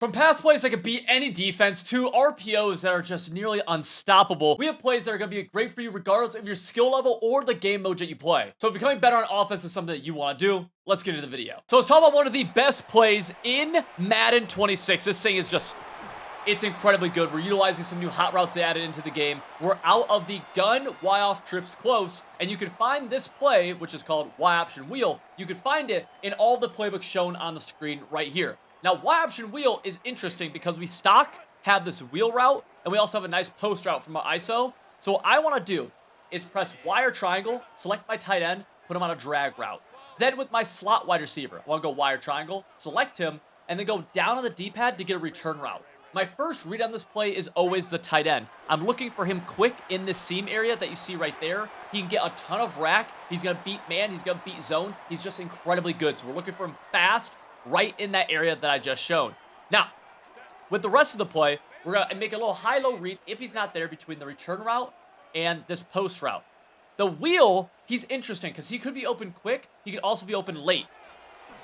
From pass plays that can beat any defense to RPOs that are just nearly unstoppable, we have plays that are going to be great for you regardless of your skill level or the game mode that you play. So becoming better on offense is something that you want to do. Let's get into the video. So let's talk about one of the best plays in Madden 26. This thing is just, it's incredibly good. We're utilizing some new hot routes they added into the game. We're out of the gun Y-off trips close, and you can find this play, which is called Y-option wheel. You can find it in all the playbooks shown on the screen right here. Now, Y-option wheel is interesting because we have this wheel route, and we also have a nice post route from our ISO. So what I want to do is press Y or triangle, select my tight end, put him on a drag route. Then with my slot wide receiver, I want to go Y or triangle, select him, and then go down on the D-pad to get a return route. My first read on this play is always the tight end. I'm looking for him quick in this seam area that you see right there. He can get a ton of rack. He's going to beat man. He's going to beat zone. He's just incredibly good. So we're looking for him fast, right in that area that I just shown. Now, with the rest of the play, we're going to make a little high-low read if he's not there between the return route and this post route. The wheel, he's interesting because he could be open quick. He could also be open late.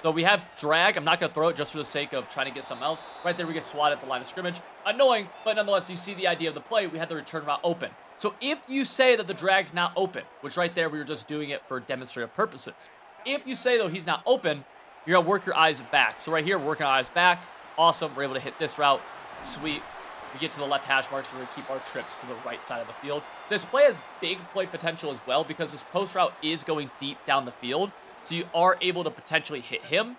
So we have drag. I'm not going to throw it just for the sake of trying to get something else. Right there, we get swatted at the line of scrimmage. Annoying, but nonetheless, you see the idea of the play. We had the return route open. So if you say that the drag's not open, which right there, we were just doing it for demonstrative purposes. If you say, though, he's not open, you're going to work your eyes back. So right here, we're working our eyes back. Awesome. We're able to hit this route. Sweet. We get to the left hash mark, so we're going to keep our trips to the right side of the field. This play has big play potential as well because this post route is going deep down the field. So you are able to potentially hit him.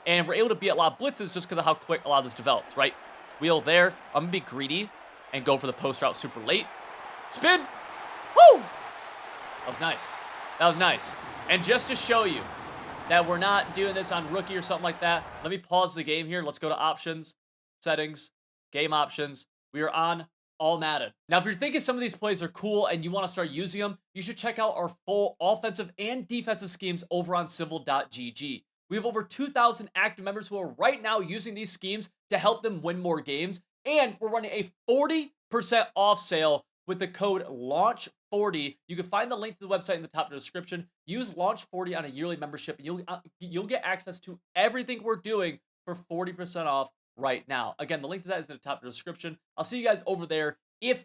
And we're able to beat a lot of blitzes just because of how quick a lot of this develops, right? Wheel there. I'm going to be greedy and go for the post route super late. Spin. Woo! That was nice. That was nice. And just to show you that we're not doing this on rookie or something like that, let me pause the game here. Let's go to options, settings, game options. We are on all Madden. Now, if you're thinking some of these plays are cool and you want to start using them, you should check out our full offensive and defensive schemes over on civil.gg. We have over 2,000 active members who are right now using these schemes to help them win more games. And we're running a 40% off sale with the code LAUNCH40. You can find the link to the website in the top of the description. Use LAUNCH40 on a yearly membership, and you'll get access to everything we're doing for 40% off right now. Again, the link to that is in the top of the description. I'll see you guys over there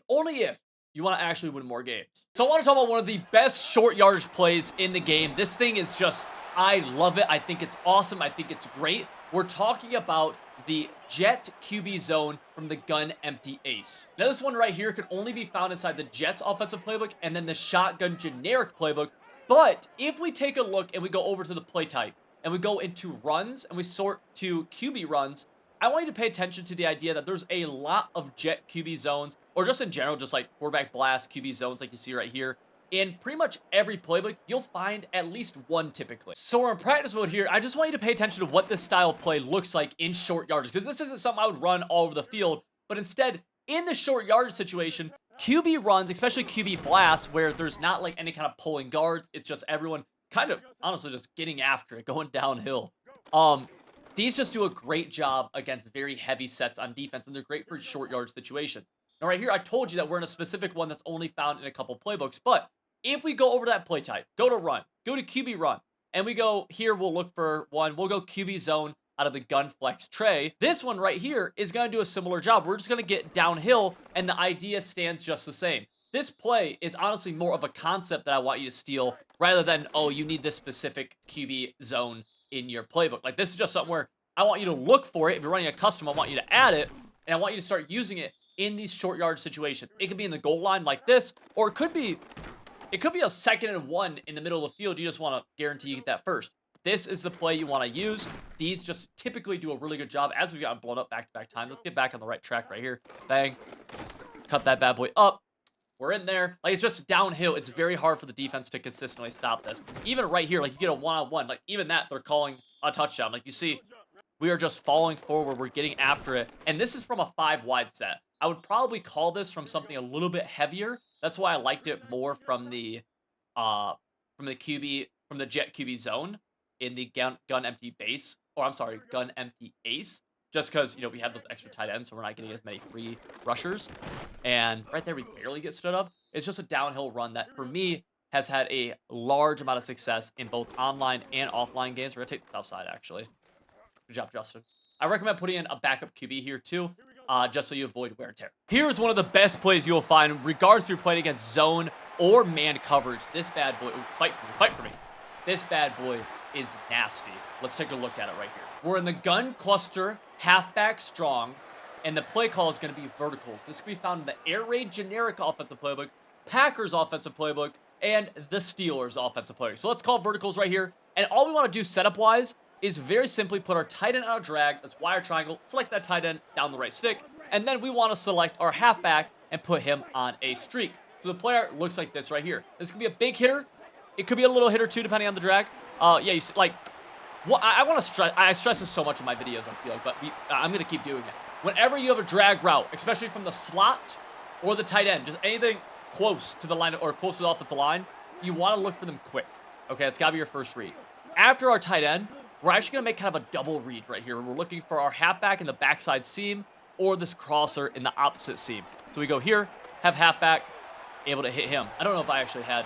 only if you want to actually win more games. So I want to talk about one of the best short yardage plays in the game. This thing is just, I love it. I think it's awesome. I think it's great. We're talking about the Jet QB zone from the Gun Empty Ace. Now this one right here could only be found inside the Jets offensive playbook and then the Shotgun generic playbook. But if we take a look and we go over to the play type and we go into runs and we sort to QB runs, I want you to pay attention to the idea that there's a lot of Jet QB zones, or just in general, just like quarterback blast QB zones like you see right here. In pretty much every playbook, you'll find at least one typically. So we're in practice mode here. I just want you to pay attention to what this style of play looks like in short yardage, because this isn't something I would run all over the field, but instead, in the short yardage situation, QB runs, especially QB blasts, where there's not like any kind of pulling guards, it's just everyone kind of, honestly, just getting after it, going downhill. These just do a great job against very heavy sets on defense, and they're great for short yardage situations. Now right here, I told you that we're in a specific one that's only found in a couple playbooks, but if we go over to that play type, go to run, go to QB run, and we go here, we'll look for one. We'll go QB zone out of the gun flex tray. This one right here is going to do a similar job. We're just going to get downhill, and the idea stands just the same. This play is honestly more of a concept that I want you to steal rather than, oh, you need this specific QB zone in your playbook. Like, this is just something where I want you to look for it. If you're running a custom, I want you to add it, and I want you to start using it in these short yard situations. It could be in the goal line like this, or it could be a 2nd and 1 in the middle of the field. You just want to guarantee you get that first. This is the play you want to use. These just typically do a really good job as we've gotten blown up back-to-back times. Let's get back on the right track right here. Bang. Cut that bad boy up. We're in there. Like, it's just downhill. It's very hard for the defense to consistently stop this. Even right here, like, you get a one-on-one. Like, even that, they're calling a touchdown. Like, you see, we are just falling forward. We're getting after it. And this is from a 5-wide set. I would probably call this from something a little bit heavier. That's why I liked it more from the Jet QB zone in the gun empty base. Or I'm sorry, gun empty ace. Just because, you know, we have those extra tight ends, so we're not getting as many free rushers. And right there, we barely get stood up. It's just a downhill run that, for me, has had a large amount of success in both online and offline games. We're going to take the south side, actually. Good job, Justin. I recommend putting in a backup QB here too, just so you avoid wear and tear. Here's one of the best plays you'll find in regards to playing against zone or man coverage. This bad boy, fight for me. This bad boy is nasty. Let's take a look at it right here. We're in the gun cluster, halfback strong, and the play call is going to be verticals. This can be found in the air raid generic offensive playbook, Packers offensive playbook, and the Steelers offensive playbook. So let's call verticals right here. And all we want to do setup-wise is very simply put our tight end on a drag, that's wire triangle, select that tight end down the right stick, and then we want to select our halfback and put him on a streak. So the player looks like this right here. This could be a big hitter. It could be a little hitter too, depending on the drag. Yeah, you see, like, what I want to stress, I stress this so much in my videos, I feel like, but I'm going to keep doing it. Whenever you have a drag route, especially from the slot or the tight end, just anything close to the line or close to the offensive line, you want to look for them quick. Okay, it's got to be your first read. After our tight end, we're actually going to make kind of a double read right here. We're looking for our halfback in the backside seam or this crosser in the opposite seam. So we go here, have halfback, able to hit him. I don't know if I actually had,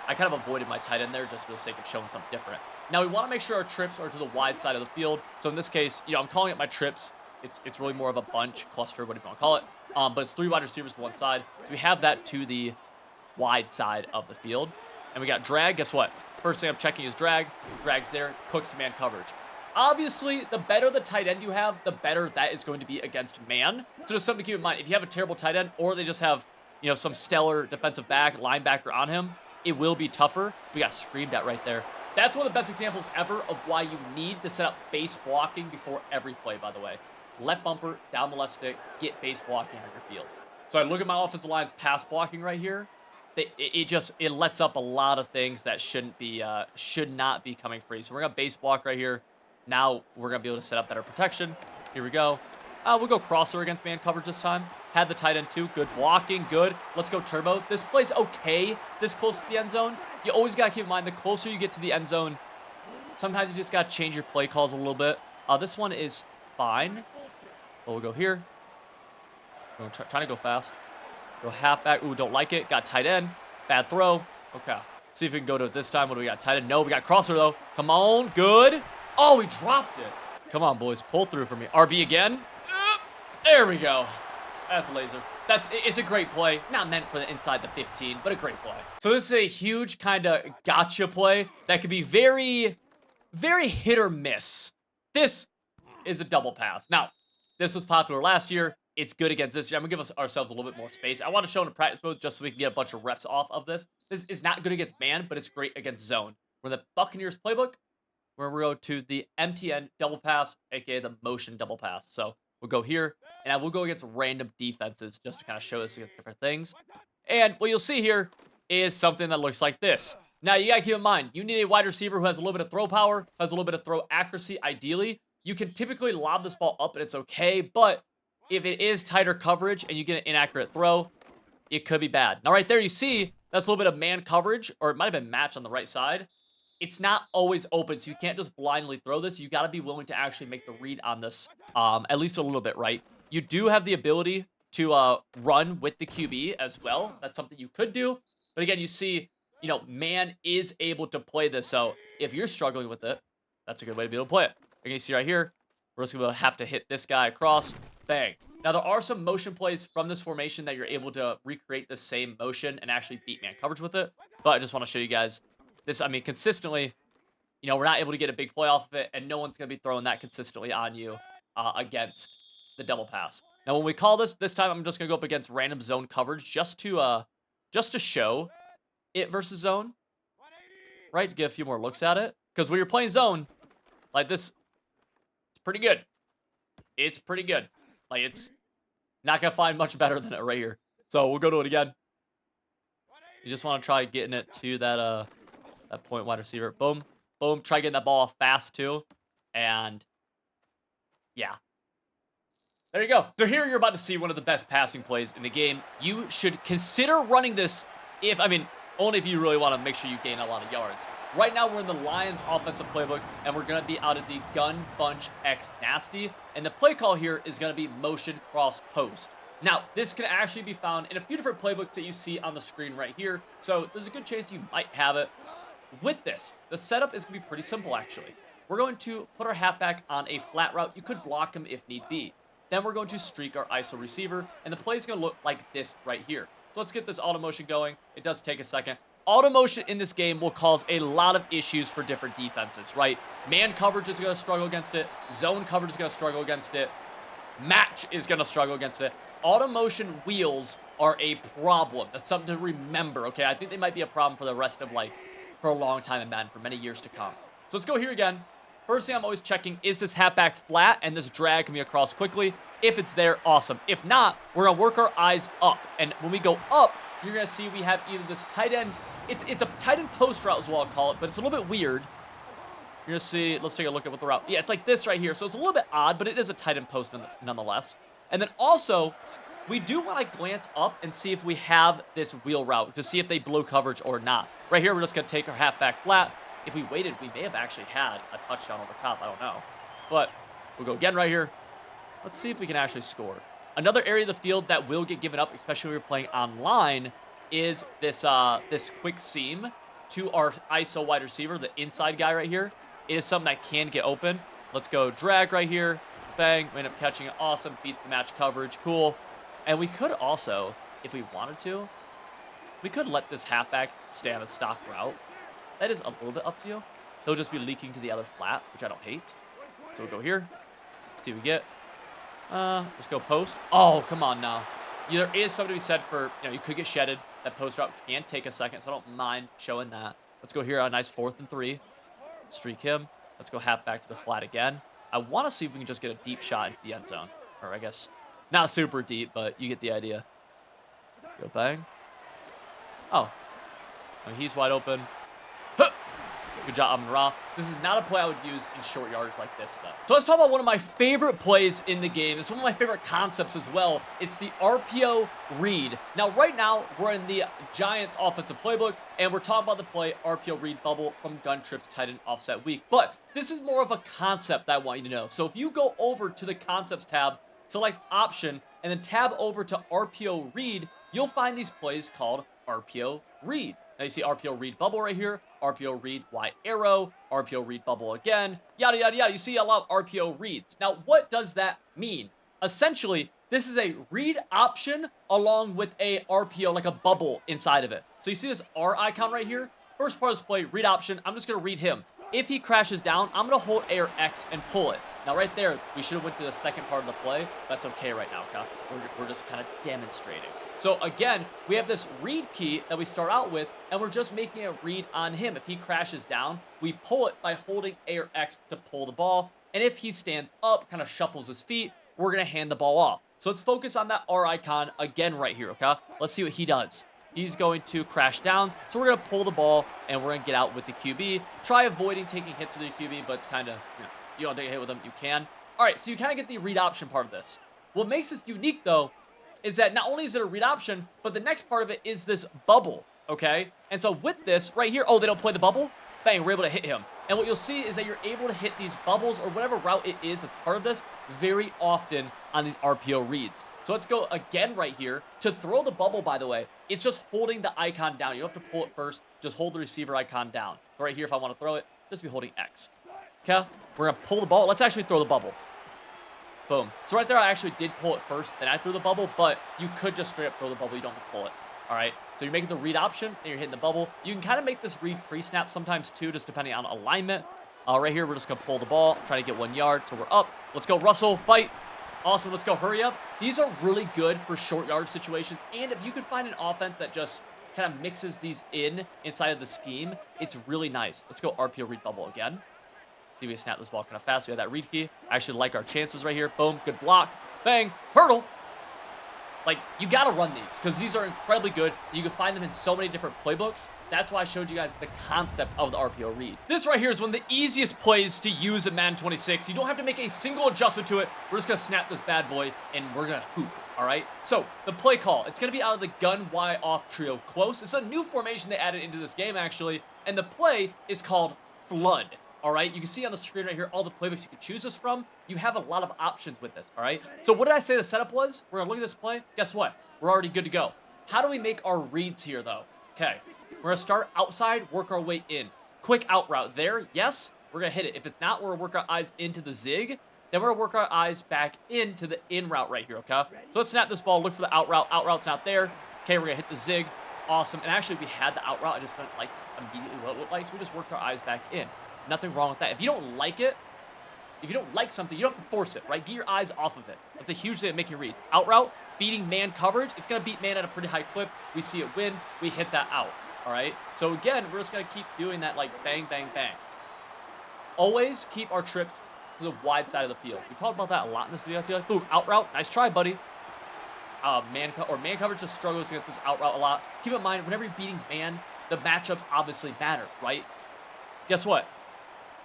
I kind of avoided my tight end there just for the sake of showing something different. Now we want to make sure our trips are to the wide side of the field. So in this case, you know, I'm calling it my trips. It's really more of a bunch, cluster, whatever you want to call it. But it's 3 wide receivers to one side. So we have that to the wide side of the field. And we got drag. Guess what? First thing I'm checking is drag. Drag's there. Cooks man coverage. Obviously, the better the tight end you have, the better that is going to be against man. So just something to keep in mind. If you have a terrible tight end, or they just have, you know, some stellar defensive back, linebacker on him, it will be tougher. We got screamed at right there. That's one of the best examples ever of why you need to set up base blocking before every play, by the way. Left bumper, down the left stick, get base blocking on your field. So I look at my offensive line's pass blocking right here. It lets up a lot of things that should not be coming free. So we're gonna base block right here. Now we're gonna be able to set up better protection. Here we go. We'll go crosser against man coverage this time. Had the tight end too. Good blocking. Good. Let's go turbo. This play's okay this close to the end zone. You always gotta keep in mind the closer you get to the end zone, sometimes you just gotta change your play calls a little bit. This one is fine. But we'll go here. We're trying to go fast. Go halfback. Ooh, don't like it. Got tight end. Bad throw. Okay. See if we can go to it this time. What do we got? Tight end. No, we got crosser, though. Come on. Good. Oh, we dropped it. Come on, boys. Pull through for me. RB again. There we go. That's a laser. It's a great play. Not meant for the inside the 15, but a great play. So this is a huge kind of gotcha play that could be very, very hit or miss. This is a double pass. Now, this was popular last year. It's good against this year. I'm going to give ourselves a little bit more space. I want to show in a practice mode just so we can get a bunch of reps off of this. This is not good against man, but it's great against zone. We're in the Buccaneers playbook, where we go to the Mtn Double Pass, aka the motion double pass. So we'll go here, and I will go against random defenses just to kind of show this against different things. And what you'll see here is something that looks like this. Now, you got to keep in mind, you need a wide receiver who has a little bit of throw power, has a little bit of throw accuracy, ideally. You can typically lob this ball up and it's okay, but if it is tighter coverage and you get an inaccurate throw, it could be bad. Now, right there, you see that's a little bit of man coverage, or it might have been match on the right side. It's not always open, so you can't just blindly throw this. You got to be willing to actually make the read on this, at least a little bit, right? You do have the ability to run with the QB as well. That's something you could do. But again, you see, you know, man is able to play this. So if you're struggling with it, that's a good way to be able to play it. You're going to see right here, we're just going to have to hit this guy across. Bang. Now, there are some motion plays from this formation that you're able to recreate the same motion and actually beat man coverage with it. But I just want to show you guys this. I mean, consistently, you know, we're not able to get a big play off of it, and no one's going to be throwing that consistently on you against the double pass. Now, when we call this time, I'm just going to go up against random zone coverage just to show it versus zone, right? To get a few more looks at it. Because when you're playing zone, like this, it's pretty good. It's pretty good. Like, it's not going to find much better than it right here. So we'll go to it again. You just want to try getting it to that point wide receiver. Boom. Boom. Try getting that ball off fast, too. And, yeah. There you go. So here you're about to see one of the best passing plays in the game. You should consider running this only if you really want to make sure you gain a lot of yards. Right now, we're in the Lions offensive playbook, and we're going to be out of the gun bunch X nasty. And the play call here is going to be motion cross post. Now, this can actually be found in a few different playbooks that you see on the screen right here. So there's a good chance you might have it. With this, the setup is going to be pretty simple, actually. we're going to put our halfback on a flat route. You could block him if need be. Then we're going to streak our ISO receiver, and the play is going to look like this right here. So let's get this auto motion going. It does take a second. Auto motion in this game will cause a lot of issues for different defenses, right? Man coverage is going to struggle against it. Zone coverage is going to struggle against it. Match is going to struggle against it. Auto motion wheels are a problem. That's something to remember, okay? I think they might be a problem for the rest of, for a long time in Madden, for many years to come. So let's go here again. First thing I'm always checking, is this halfback flat and this drag can be across quickly? If it's there, awesome. If not, we're going to work our eyes up. And when we go up, you're going to see we have either this tight end. It's a tight end post route is what I'll call it, but it's a little bit weird. You're going to see, let's take a look at what the route. Yeah, it's like this right here. So it's a little bit odd, but it is a tight end post nonetheless. And then also, we do want to glance up and see if we have this wheel route to see if they blow coverage or not. Right here, we're just going to take our halfback flat. If we waited, we may have actually had a touchdown over top. I don't know. But we'll go again right here. Let's see if we can actually score. Another area of the field that will get given up, especially when we're playing online, is this this quick seam to our ISO wide receiver, the inside guy right here. It is something that can get open. Let's go drag right here. Bang. We end up catching it. Awesome. Beats the match coverage. Cool. And we could also, if we wanted to, we could let this halfback stay on a stock route. That is a little bit up to you. He'll just be leaking to the other flat, which I don't hate. So we'll go here. See what we get. Let's go post. Oh, come on now. There is something to be said for, you could get shedded. That post route can take a second, so I don't mind showing that. Let's go here on a nice 4th and 3. Streak him. Let's go halfback to the flat again. I want to see if we can just get a deep shot into the end zone. Or I guess not super deep, but you get the idea. Go bang. Oh. He's wide open. Good job, Amon-Ra. This is not a play I would use in short yardage like this, though. So let's talk about one of my favorite plays in the game. It's one of my favorite concepts as well. It's the RPO read. Now, right now, we're in the Giants offensive playbook, and we're talking about the play RPO Read Bubble from Gun Trip's tight end offset week. But this is more of a concept that I want you to know. So if you go over to the Concepts tab, select Option, and then tab over to RPO Read, you'll find these plays called RPO Read. Now you see RPO Read Bubble right here, RPO Read Y arrow, RPO Read Bubble again, yada, yada, yada. You see a lot of RPO reads. Now, what does that mean? Essentially, this is a read option along with a RPO, like a bubble inside of it. So you see this R icon right here? First part of this play, read option. I'm just going to read him. If he crashes down, I'm going to hold A or X and pull it. Now, right there, we should have went to the second part of the play. That's okay right now, okay? We're just kind of demonstrating. So, again, we have this read key that we start out with, and we're just making a read on him. If he crashes down, we pull it by holding A or X to pull the ball. And if he stands up, kind of shuffles his feet, we're going to hand the ball off. So let's focus on that R icon again right here, okay? Let's see what he does. He's going to crash down, so we're going to pull the ball, and we're going to get out with the QB. Try avoiding taking hits with the QB, but it's kind of, you don't take a hit with him, you can. All right, so you kind of get the read option part of this. What makes this unique, though, is that not only is it a read option, but the next part of it is this bubble, okay? And so with this right here, oh, they don't play the bubble? Bang, we're able to hit him. And what you'll see is that you're able to hit these bubbles or whatever route it is that's part of this very often on these RPO reads. So let's go again right here. To throw the bubble, by the way, it's just holding the icon down. You don't have to pull it first. Just hold the receiver icon down. So right here, if I want to throw it, just be holding X. Okay? We're going to pull the ball. Let's actually throw the bubble. Boom. So right there, I actually did pull it first, then I threw the bubble, but you could just straight up throw the bubble. You don't have to pull it. All right? So you're making the read option, and you're hitting the bubble. You can kind of make this read pre-snap sometimes too, just depending on alignment. Right here, we're just going to pull the ball, try to get 1 yard, so we're up. Let's go, Russell, fight. Awesome, let's go, hurry up. These are really good for short yard situations, and if you could find an offense that just kind of mixes these inside of the scheme, it's really nice. Let's go RPO Read Bubble again. See, we snap this ball kind of fast. We have that read key. I actually like our chances right here. Boom, good block. Bang, hurdle. Like, you got to run these because these are incredibly good. You can find them in so many different playbooks. That's why I showed you guys the concept of the RPO read. This right here is one of the easiest plays to use in Madden 26. You don't have to make a single adjustment to it. We're just going to snap this bad boy, and we're going to hoop. All right? So, the play call. It's going to be out of the gun Y off trio close. It's a new formation they added into this game, actually. And the play is called Flood. All right, you can see on the screen right here all the playbooks you can choose this from. You have a lot of options with this, all right? So what did I say the setup was? We're gonna look at this play. Guess what? We're already good to go. How do we make our reads here, though? Okay, we're gonna start outside, work our way in. Quick out route there, yes. we're going to hit it. If it's not, we're going to work our eyes into the zig. Then we're going to work our eyes back into the in route right here, okay? So let's snap this ball, look for the out route. Out route's not there. Okay, we're going to hit the zig. Awesome. And actually, we had the out route. I just didn't like immediately what it looked like, so we just worked our eyes back in. Nothing wrong with that. If you don't like it, if you don't like something, you don't have to force it, right? Get your eyes off of it. That's a huge thing that make you read. Out route, beating man coverage. It's going to beat man at a pretty high clip. We see it win. We hit that out, all right? So again, we're just going to keep doing that like bang, bang, bang. Always keep our trips to the wide side of the field. We talked about that a lot in this video, I feel like. Ooh, out route. Nice try, buddy. Man coverage just struggles against this out route a lot. Keep in mind, whenever you're beating man, the matchups obviously matter, right? Guess what?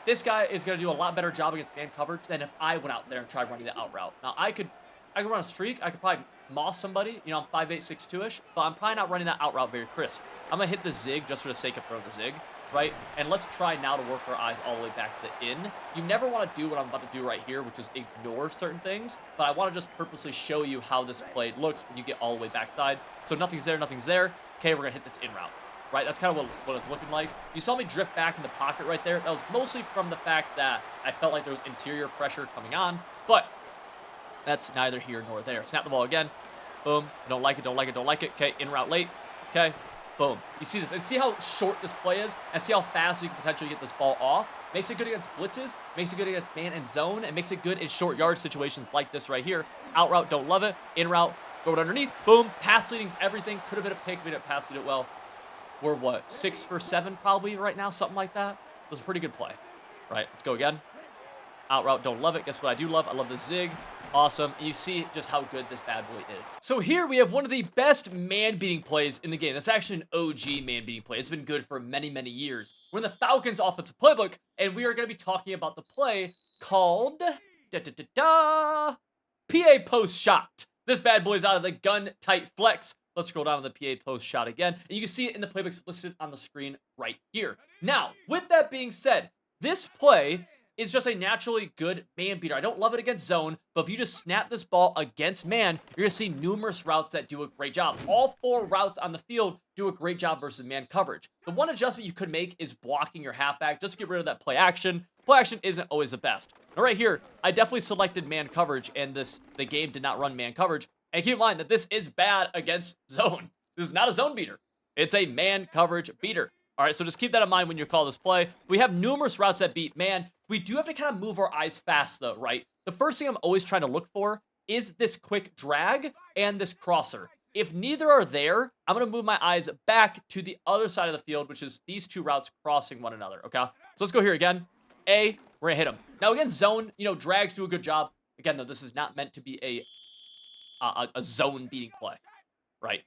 This guy is going to do a lot better job against man coverage than if I went out there and tried running the out route. Now, I could run a streak. I could probably moss somebody. You know, I'm 5'8", 6'2"-ish, but I'm probably not running that out route very crisp. I'm going to hit the zig just for the sake of throwing the zig, right? And let's try now to work our eyes all the way back to the in. You never want to do what I'm about to do right here, which is ignore certain things, but I want to just purposely show you how this play looks when you get all the way backside. So nothing's there, nothing's there. Okay, we're going to hit this in route. Right, that's kind of what it's looking like. You saw me drift back in the pocket right there. That was mostly from the fact that I felt like there was interior pressure coming on, but that's neither here nor there. Snap the ball again. Boom. Don't like it, don't like it, don't like it. Okay, in route late. Okay, boom. You see this, and see how short this play is, and see how fast we can potentially get this ball off. Makes it good against blitzes, makes it good against man and zone, and makes it good in short yard situations like this right here. Out route, don't love it. In route, go it underneath. Boom. Pass leading's everything. Could have been a pick. We didn't pass lead it well. We're what, 6 for 7 probably right now, something like that. It was a pretty good play. Right, let's go again. Out route, don't love it. Guess what I do love? I love the zig. Awesome. You see just how good this bad boy is. So here we have one of the best man-beating plays in the game. That's actually an OG man-beating play. It's been good for many, many years. We're in the Falcons offensive playbook, and we are going to be talking about the play called PA Post Shot. This bad boy is out of the gun tight flex. Let's scroll down to the PA post shot again, and you can see it in the playbooks listed on the screen right here. Now, with that being said, this play is just a naturally good man beater. I don't love it against zone, but if you just snap this ball against man, you're going to see numerous routes that do a great job. All 4 routes on the field do a great job versus man coverage. The one adjustment you could make is blocking your halfback just to get rid of that play action. Play action isn't always the best. Now right here, I definitely selected man coverage, and the game did not run man coverage. And keep in mind that this is bad against zone. This is not a zone beater. It's a man coverage beater. All right, so just keep that in mind when you call this play. We have numerous routes that beat man. We do have to kind of move our eyes fast, though, right? The first thing I'm always trying to look for is this quick drag and this crosser. If neither are there, I'm going to move my eyes back to the other side of the field, which is these 2 routes crossing one another, okay? So let's go here again. We're going to hit him. Now, against zone, you know, drags do a good job. Again, though, this is not meant to be a zone beating play, right?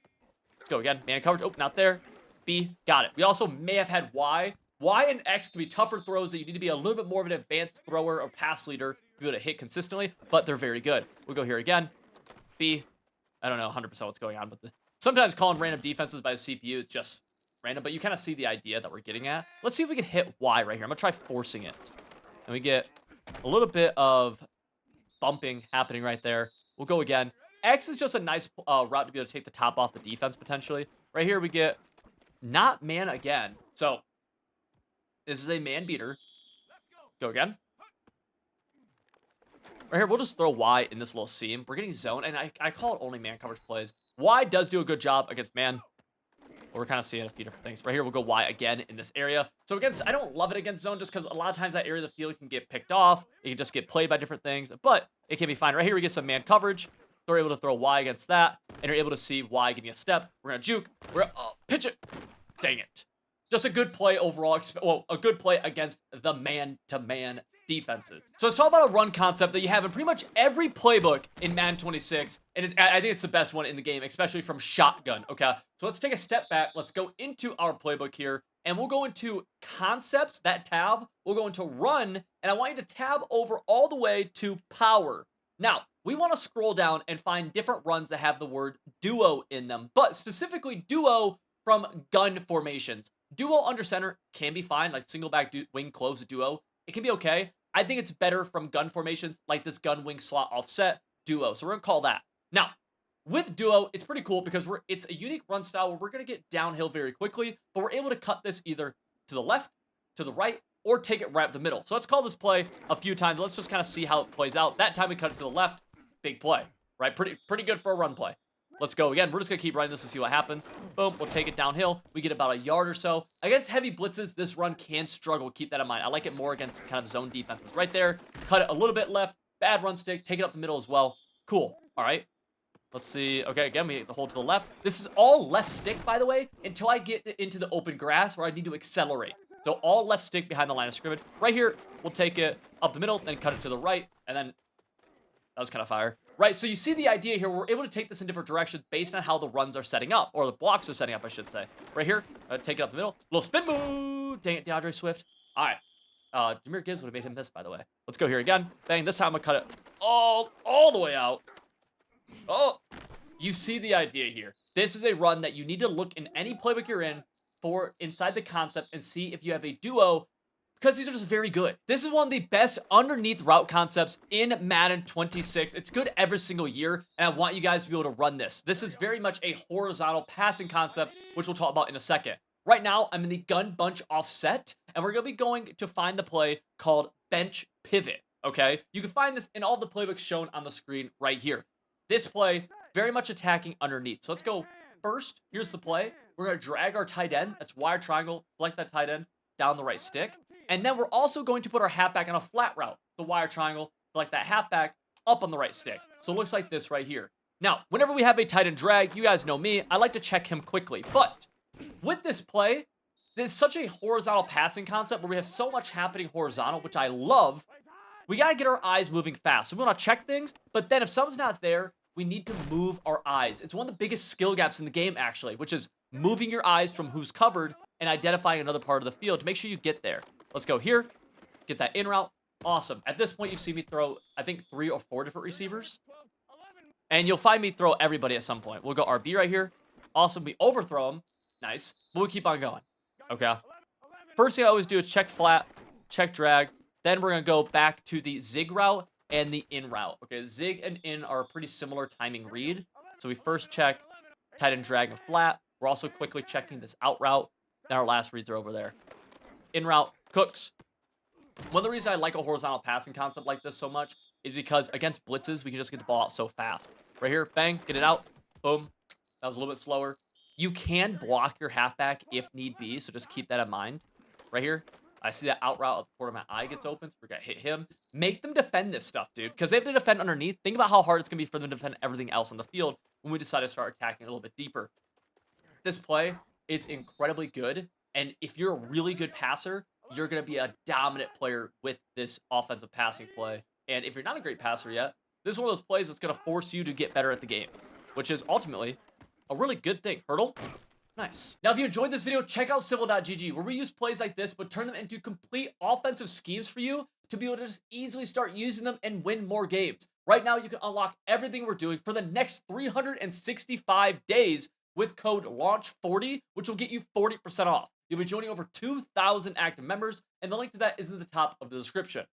Let's go again. Man coverage. Oh, not there. B, got it. We also may have had Y. Y and X can be tougher throws that you need to be a little bit more of an advanced thrower or pass leader to be able to hit consistently, but they're very good. We'll go here again. B, I don't know 100% what's going on, but sometimes calling random defenses by the CPU is just random, but you kind of see the idea that we're getting at. Let's see if we can hit Y right here. I'm going to try forcing it. And we get a little bit of bumping happening right there. We'll go again. X is just a nice route to be able to take the top off the defense, potentially. Right here, we get not man again. So, this is a man beater. Go again. Right here, we'll just throw Y in this little seam. We're getting zone, and I call it only man coverage plays. Y does do a good job against man. But we're kind of seeing a few different things. Right here, we'll go Y again in this area. So, against, I don't love it against zone just because a lot of times that area of the field can get picked off. It can just get played by different things, but it can be fine. Right here, we get some man coverage. We're able to throw Y against that, and you're able to see Y getting a step. We're going to juke. We're going to pitch it. Dang it. Just a good play overall. Well, a good play against the man-to-man defenses. So let's talk about a run concept that you have in pretty much every playbook in Madden 26, and I think it's the best one in the game, especially from shotgun, okay? So let's take a step back. Let's go into our playbook here, and we'll go into concepts, that tab. We'll go into run, and I want you to tab over all the way to power. Now, we want to scroll down and find different runs that have the word duo in them, but specifically duo from gun formations. Duo under center can be fine, like single back wing close duo. It can be okay. I think it's better from gun formations like this gun wing slot offset duo. So we're going to call that. Now, with duo, it's pretty cool because it's a unique run style where we're going to get downhill very quickly, but we're able to cut this either to the left, to the right, or take it right up the middle. So let's call this play a few times. Let's just kind of see how it plays out. That time we cut it to the left. Big play, right? Pretty good for a run play. Let's go again. We're just going to keep running this to see what happens. Boom. We'll take it downhill. We get about a yard or so. Against heavy blitzes, this run can struggle. Keep that in mind. I like it more against kind of zone defenses. Right there. Cut it a little bit left. Bad run stick. Take it up the middle as well. Cool. All right. Let's see. Okay, again, we hit the hole to the left. This is all left stick, by the way, until I get into the open grass where I need to accelerate. So all left stick behind the line of scrimmage. Right here, we'll take it up the middle, then cut it to the right, and then that was kind of fire. Right, so you see the idea here. We're able to take this in different directions based on how the runs are setting up, or the blocks are setting up, I should say. Right here, take it up the middle. Little spin move. Dang it, DeAndre Swift. All right. Jahmyr Gibbs would have made him miss, by the way. Let's go here again. Bang, this time I'm going to cut it all the way out. Oh, you see the idea here. This is a run that you need to look in any playbook you're in for inside the concepts and see if you have a duo, because these are just very good. This is one of the best underneath route concepts in Madden 26. It's good every single year, and I want you guys to be able to run this. This is very much a horizontal passing concept, which we'll talk about in a second. Right now, I'm in the gun bunch offset, and we're going to be going to find the play called bench pivot, okay? You can find this in all the playbooks shown on the screen right here. This play, very much attacking underneath. So let's go first. Here's the play. We're going to drag our tight end. That's wire triangle. Select that tight end down the right stick. And then we're also going to put our halfback on a flat route. So wire triangle, select that halfback up on the right stick. So it looks like this right here. Now, whenever we have a tight end drag, you guys know me, I like to check him quickly. But with this play, it's such a horizontal passing concept where we have so much happening horizontal, which I love. We got to get our eyes moving fast. So we want to check things, but then if someone's not there, we need to move our eyes. It's one of the biggest skill gaps in the game, actually, which is moving your eyes from who's covered and identifying another part of the field to make sure you get there. Let's go here. Get that in route. Awesome. At this point, you see me throw, I think, 3 or 4 different receivers. And you'll find me throw everybody at some point. We'll go RB right here. Awesome. We overthrow them. Nice. But we keep on going. Okay. First thing I always do is check flat, check drag. Then we're going to go back to the zig route and the in route. Okay, zig and in are a pretty similar timing read. So we first check tight end drag and flat. We're also quickly checking this out route. Then our last reads are over there. In route, cooks. One of the reasons I like a horizontal passing concept like this so much is because against blitzes, we can just get the ball out so fast. Right here, bang, get it out. Boom. That was a little bit slower. You can block your halfback if need be, so just keep that in mind. Right here, I see that out route at the corner of my eye gets open, so we're going to hit him. Make them defend this stuff, dude, because they have to defend underneath. Think about how hard it's going to be for them to defend everything else on the field when we decide to start attacking a little bit deeper. This play is incredibly good, and if you're a really good passer, you're going to be a dominant player with this offensive passing play. And if you're not a great passer yet, this is one of those plays that's going to force you to get better at the game, which is ultimately a really good thing. Hurdle. Nice. Now, if you enjoyed this video, check out civil.gg, where we use plays like this, but turn them into complete offensive schemes for you to be able to just easily start using them and win more games. Right now, you can unlock everything we're doing for the next 365 days with code LAUNCH40, which will get you 40% off. You'll be joining over 2,000 active members, and the link to that is in the top of the description.